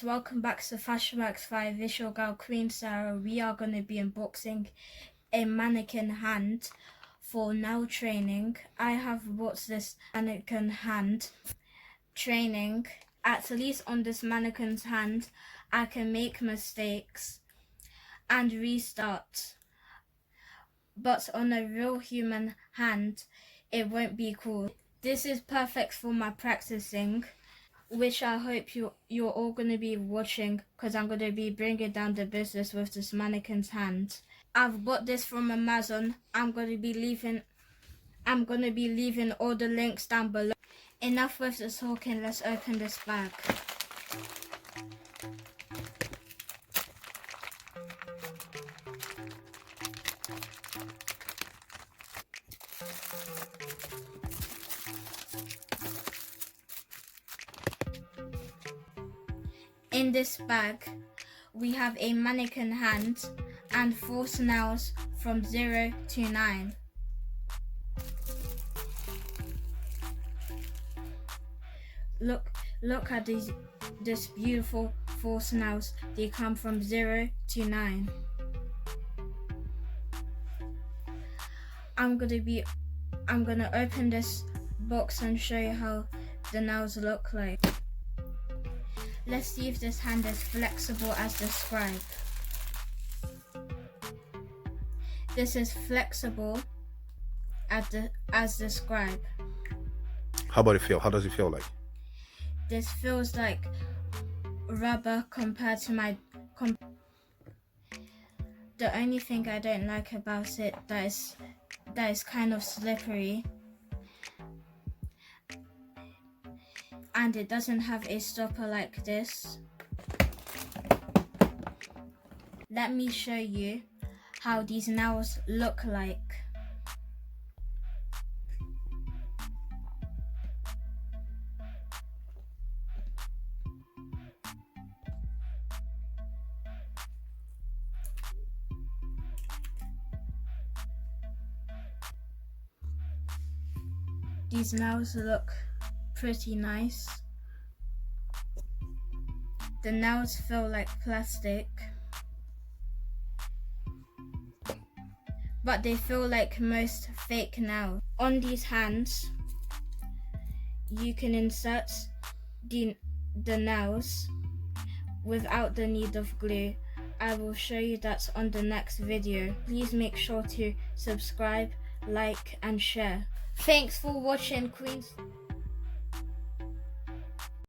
guys, welcome back to Fashion Works 5. It's your girl Queen Sarah. We are going to be unboxing a mannequin hand for nail training. I have bought this mannequin hand training. At least on this mannequin's hand, I can make mistakes and restart. But on a real human hand, it won't be cool. This is perfect for my practicing, which I hope you're all going to be watching, because I'm going to be bringing down the business with this mannequin's hand. I've bought this from Amazon. I'm going to be leaving all the links down below. Enough with the talking, let's open this bag. In this bag, we have a mannequin hand and 4 nails from 0 to 9. Look at this beautiful 4 nails. They come from 0 to 9. I'm gonna open this box and show you how the nails look like. Let's see if this hand is flexible as described. This is flexible as described. How about it feel? How does it feel like? This feels like rubber compared to my... The only thing I don't like about it that is kind of slippery. And it doesn't have a stopper like this. Let me show you how these nails look like. These nails look pretty nice. The nails feel like plastic, but they feel like most fake nails. On these hands, you can insert the nails without the need of glue. I will show you that on the next video. Please make sure to subscribe, like and share. Thanks for watching, Queens.